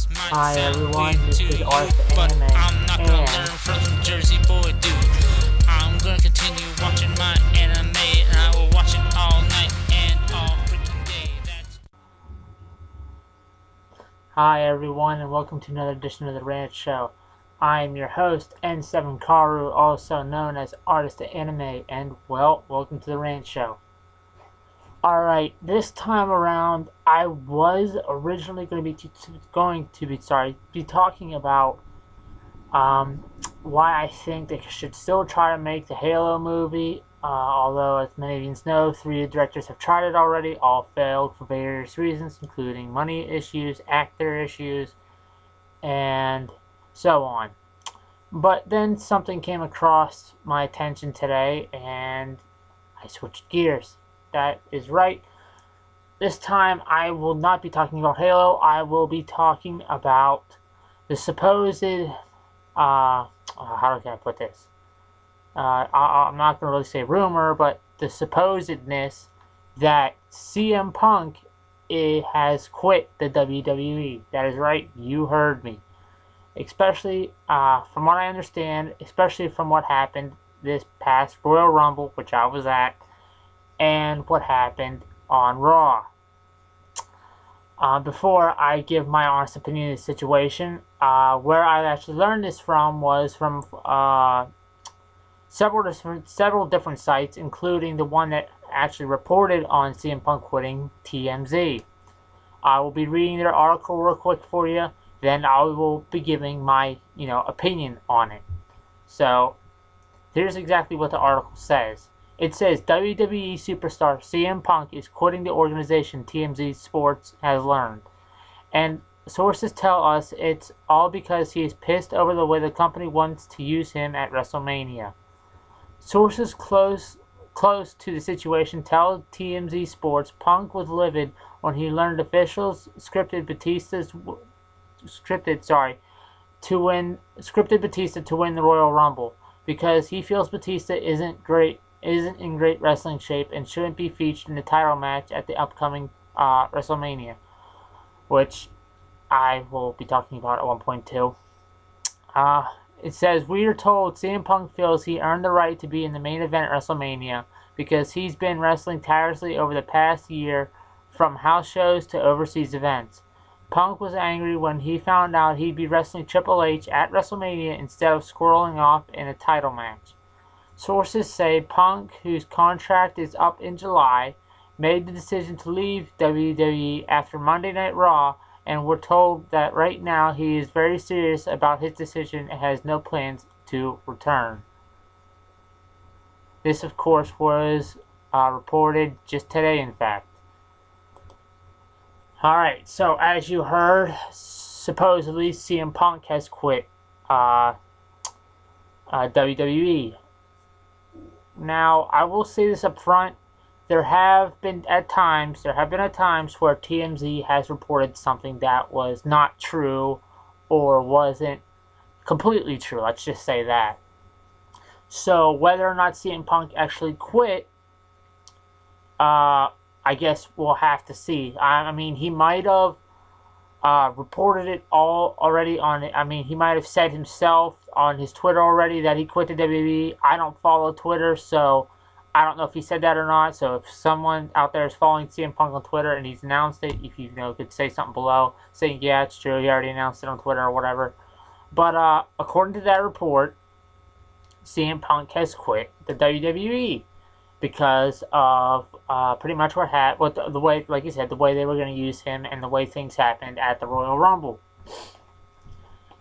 This might Hi sound everyone, weird this to is you, Arthur but Anime, I'm not gonna and learn from some Jersey boy dude. I'm gonna continue watching my anime, and I will watch it all night and all freaking day. hi everyone, and welcome to another edition of the Rant Show. I am your host, N7 Karu, also known as Artist Anime, and well, welcome to the Rant Show. Alright, this time around, I was originally going to be talking about why I think they should still try to make the Halo movie. Although, as many of you know, 3 directors have tried it already, all failed for various reasons, including money issues, actor issues, and so on. But then something came across my attention today, and I switched gears. That is right. This time, I will not be talking about Halo. I will be talking about the supposed how can I put this? I'm not going to really say rumor, but the supposedness that CM Punk has quit the WWE. That is right, you heard me. Especially from what I understand, especially from what happened this past Royal Rumble, which I was at, and what happened on Raw. Before I give my honest opinion of the situation, where I actually learned this from was from several different sites, including the one that actually reported on CM Punk quitting, TMZ. I will be reading their article real quick for you, then I will be giving my opinion on it. So here's exactly what the article says. It says WWE superstar CM Punk is quitting the organization, TMZ Sports has learned. And sources tell us it's all because he is pissed over the way the company wants to use him at WrestleMania. Sources close to the situation tell TMZ Sports Punk was livid when he learned officials scripted Batista to win the Royal Rumble because he feels Batista isn't in great wrestling shape and shouldn't be featured in the title match at the upcoming WrestleMania, which I will be talking about at one point too. It says, we are told CM Punk feels he earned the right to be in the main event at WrestleMania because he's been wrestling tirelessly over the past year from house shows to overseas events. Punk was angry when he found out he'd be wrestling Triple H at WrestleMania instead of squirreling off in a title match. Sources say Punk, whose contract is up in July, made the decision to leave WWE after Monday Night Raw, and we're told that right now he is very serious about his decision and has no plans to return. This, of course, was reported just today, in fact. Alright, so as you heard, supposedly CM Punk has quit WWE. Now, I will say this up front. There have been at times where TMZ has reported something that was not true or wasn't completely true. Let's just say that. So whether or not CM Punk actually quit, I guess we'll have to see. I mean, he might have reported it all already on it. I mean, he might have said himself on his Twitter already that he quit the WWE. I don't follow Twitter, so I don't know if he said that or not. So if someone out there is following CM Punk on Twitter and he's announced it, if you could say something below saying, yeah, it's true, he already announced it on Twitter or whatever. But according to that report, CM Punk has quit the WWE because of pretty much the way, like you said, the way they were going to use him and the way things happened at the Royal Rumble.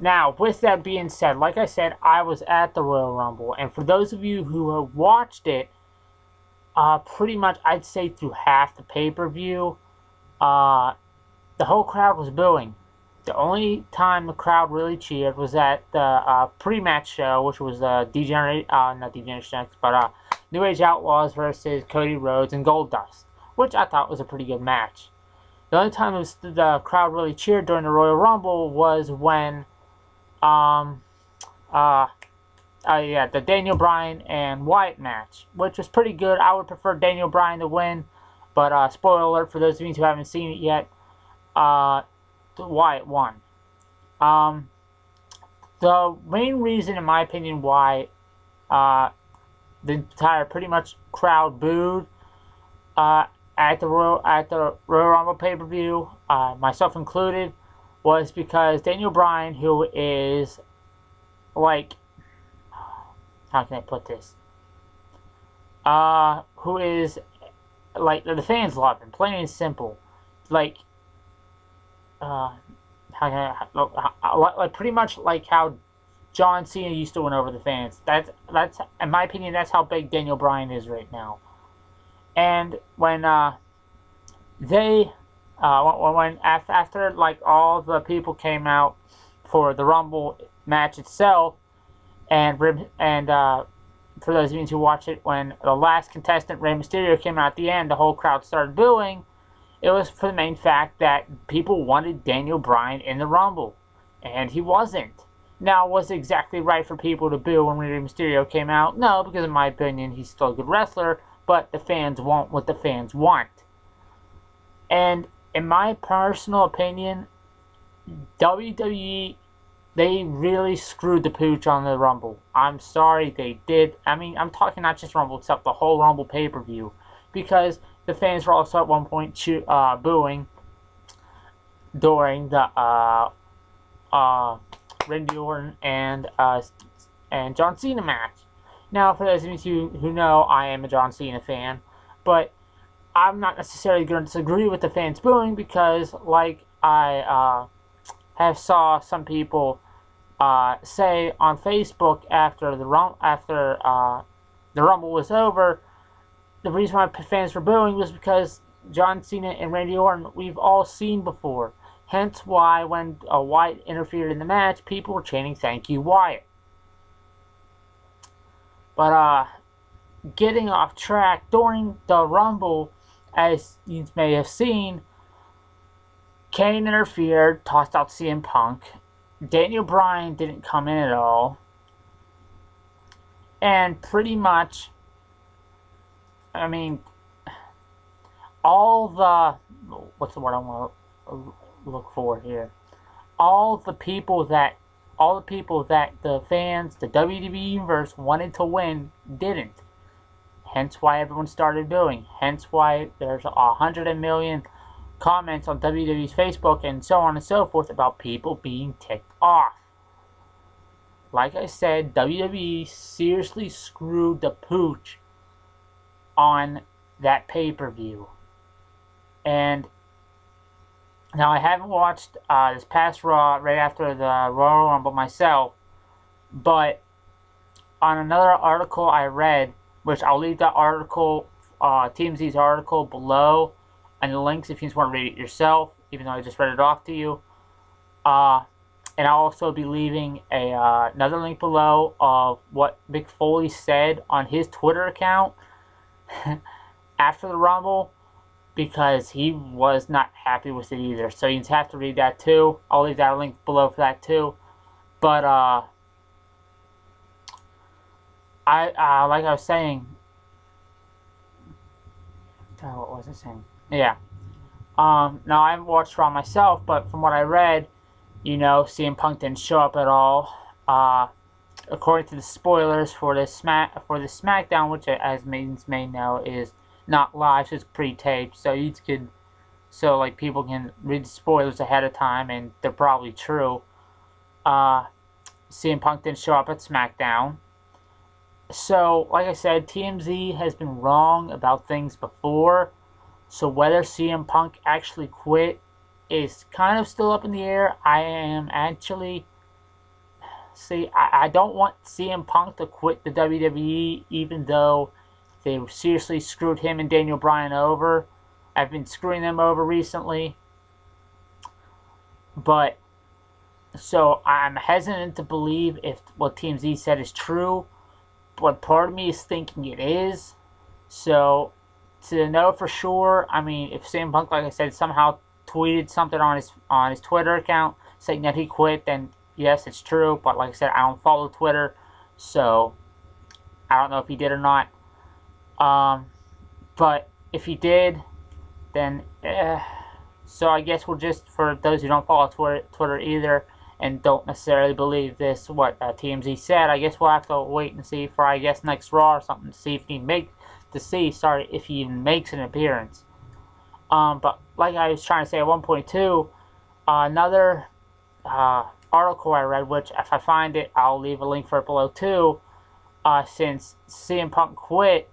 Now, with that being said, like I said, I was at the Royal Rumble, and for those of you who have watched it, pretty much I'd say through half the pay-per-view, the whole crowd was booing. The only time the crowd really cheered was at the pre-match show, which was not Degeneration X, but New Age Outlaws versus Cody Rhodes and Goldust, which I thought was a pretty good match. The only time the crowd really cheered during the Royal Rumble was when the Daniel Bryan and Wyatt match, which was pretty good. I would prefer Daniel Bryan to win, but spoiler alert for those of you who haven't seen it yet, Wyatt won. The main reason, in my opinion, why the entire pretty much crowd booed at the Royal Rumble pay-per-view, myself included, was because Daniel Bryan, who is like, how can I put this? Who is like, the fans love him, plain and simple. Like, how can like pretty much like how John Cena used to win over the fans. That's in my opinion, that's how big Daniel Bryan is right now. And when after like all the people came out for the Rumble match itself, and for those of you who watch it, when the last contestant, Rey Mysterio, came out at the end, the whole crowd started booing. It was for the main fact that people wanted Daniel Bryan in the Rumble, and he wasn't. Now, was it exactly right for people to boo when Rey Mysterio came out? No, because in my opinion, he's still a good wrestler, but the fans want what the fans want. And in my personal opinion, WWE, they really screwed the pooch on the Rumble. I'm sorry, they did. I mean, I'm talking not just Rumble itself, the whole Rumble pay-per-view. Because the fans were also at one point booing during the Randy Orton and John Cena match. Now, for those of you who know, I am a John Cena fan, but I'm not necessarily going to disagree with the fans booing because, like I have saw some people say on Facebook after the Rumble was over, the reason why fans were booing was because John Cena and Randy Orton we've all seen before. Hence why when Wyatt interfered in the match, people were chanting "Thank you, Wyatt." But getting off track, during the Rumble, as you may have seen, Kane interfered, tossed out CM Punk. Daniel Bryan didn't come in at all. And pretty much, I mean, all the, what's the word I want to look for here? All the people that the fans, the WWE Universe wanted to win, didn't. Hence why everyone started booing. Hence why there's 100 million comments on WWE's Facebook and so on and so forth about people being ticked off. Like I said, WWE seriously screwed the pooch on that pay-per-view. And now I haven't watched this past Raw right after the Royal Rumble myself, but on another article I read, which I'll leave that article, TMZ's article below, and the links if you just want to read it yourself, even though I just read it off to you. And I'll also be leaving another link below of what Mick Foley said on his Twitter account after the Rumble, because he was not happy with it either. So you just have to read that too. I'll leave that link below for that too. But I like I was saying, what was I saying? Yeah. Now I haven't watched Raw myself, but from what I read, you know, CM Punk didn't show up at all. According to the spoilers for the SmackDown, which as maidens may know is not live, so it's pre-taped, so like people can read the spoilers ahead of time, and they're probably true. CM Punk didn't show up at SmackDown. So, like I said, TMZ has been wrong about things before. So whether CM Punk actually quit is kind of still up in the air. I don't want CM Punk to quit the WWE, even though they seriously screwed him and Daniel Bryan over. I've been screwing them over recently. But, so I'm hesitant to believe if what TMZ said is true. But part of me is thinking it is. So, to know for sure, I mean, if CM Punk, like I said, somehow tweeted something on his Twitter account saying that he quit, then yes, it's true. But like I said, I don't follow Twitter, so I don't know if he did or not. But if he did, then so I guess we'll just, for those who don't follow Twitter either, and don't necessarily believe this, what TMZ said. I guess we'll have to wait and see for, I guess, next Raw or something to see if if he even makes an appearance. But like I was trying to say at 1.2, another article I read, which if I find it, I'll leave a link for it below too. Since CM Punk quit,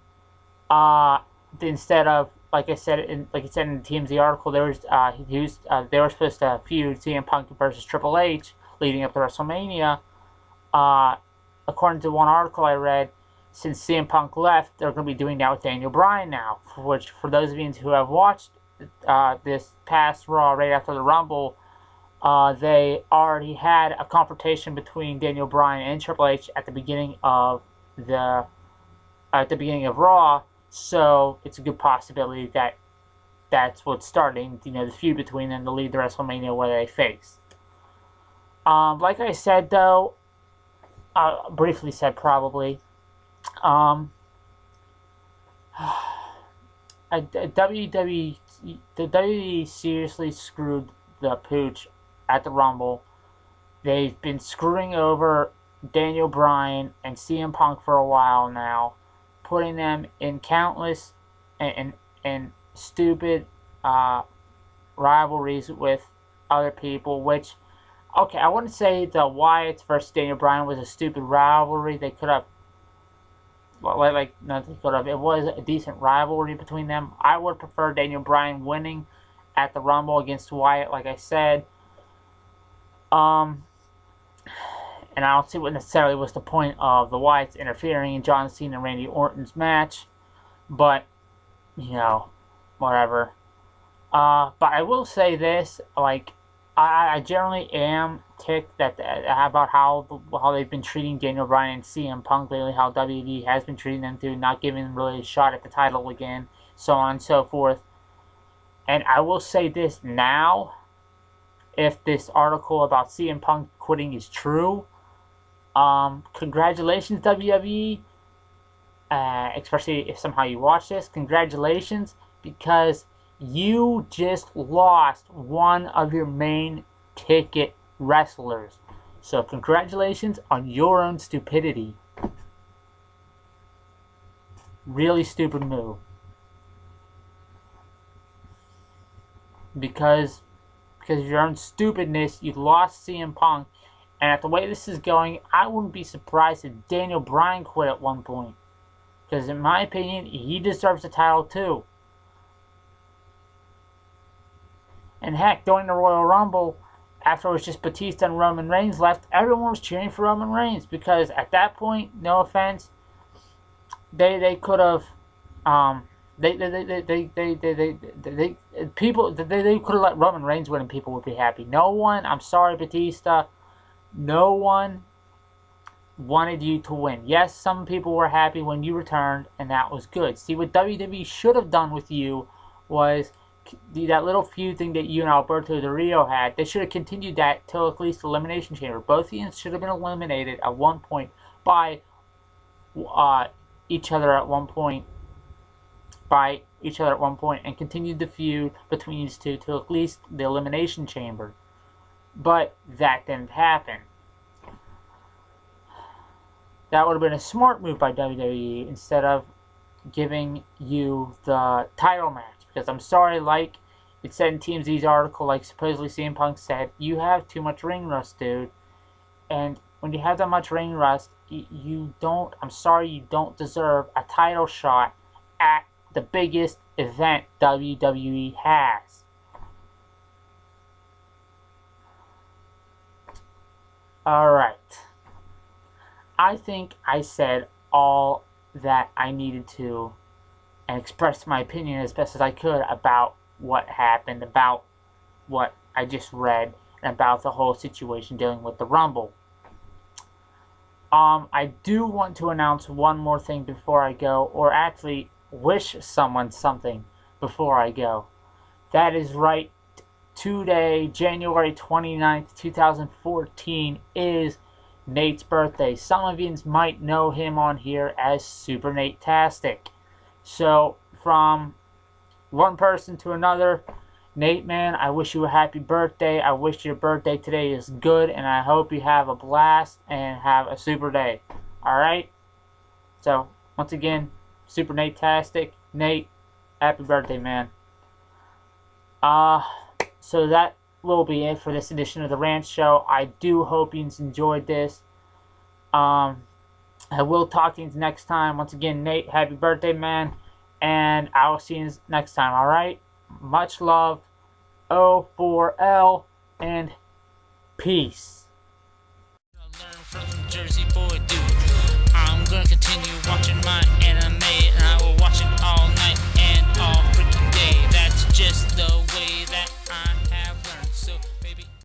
instead of like it said in the TMZ article, they were supposed to feud CM Punk versus Triple H leading up to WrestleMania. According to one article I read, since CM Punk left, they're going to be doing that with Daniel Bryan now. For those of you who have watched this past Raw right after the Rumble, they already had a confrontation between Daniel Bryan and Triple H at the beginning of Raw. So it's a good possibility that that's what's starting, the feud between them to lead to WrestleMania where they face. Like I said though, briefly said probably, WWE seriously screwed the pooch at the Rumble. They've been screwing over Daniel Bryan and CM Punk for a while now, putting them in countless and stupid rivalries with other people, which, okay, I wouldn't say the Wyatts versus Daniel Bryan was a stupid rivalry. They could have, it was a decent rivalry between them. I would prefer Daniel Bryan winning at the Rumble against Wyatt, like I said. And I don't see what necessarily was the point of the Wyatts interfering in John Cena and Randy Orton's match. But, whatever. But I will say this, I generally am ticked about how they've been treating Daniel Bryan and CM Punk lately, how WWE has been treating them too, not giving them really a shot at the title again, so on and so forth. And I will say this now, if this article about CM Punk quitting is true, congratulations WWE, especially if somehow you watch this, congratulations, because you just lost one of your main ticket wrestlers. So congratulations on your own stupidity. Really stupid move. Because of your own stupidness, you lost CM Punk. And at the way this is going, I wouldn't be surprised if Daniel Bryan quit at one point. Because in my opinion, he deserves the title too. And heck, during the Royal Rumble, after it was just Batista and Roman Reigns left, everyone was cheering for Roman Reigns. Because at that point, no offense, they could have, they could have let Roman Reigns win and people would be happy. No one, I'm sorry Batista, no one wanted you to win. Yes, some people were happy when you returned, and that was good. See, what WWE should have done with you was that little feud thing that you and Alberto Del Rio had. They should have continued that till at least Elimination Chamber. Both teams should have been eliminated at one point by each other at one point, and continued the feud between these two till at least the Elimination Chamber. But that didn't happen. That would have been a smart move by WWE instead of giving you the title match. Because I'm sorry, like it said in TMZ's article, like supposedly CM Punk said, you have too much ring rust, dude. And when you have that much ring rust, you don't deserve a title shot at the biggest event WWE has. Alright. I think I said all that I needed to and expressed my opinion as best as I could about what happened, about what I just read, and about the whole situation dealing with the Rumble. I do want to announce one more thing before I go, or actually wish someone something before I go. That is right, today, January 29th, 2014, is Nate's birthday. Some of you might know him on here as Super Nate-tastic. So, from one person to another, Nate, man, I wish you a happy birthday. I wish your birthday today is good, and I hope you have a blast and have a super day. Alright? So, once again, super Nate-tastic. Nate, happy birthday, man. So that will be it for this edition of the Rant Show. I do hope you enjoyed this. I will talk to you next time. Once again, Nate, happy birthday, man. And I will see you next time, alright? Much love. O4L, and peace. Learn from Jersey boy, dude. I'm gonna continue watching my anime.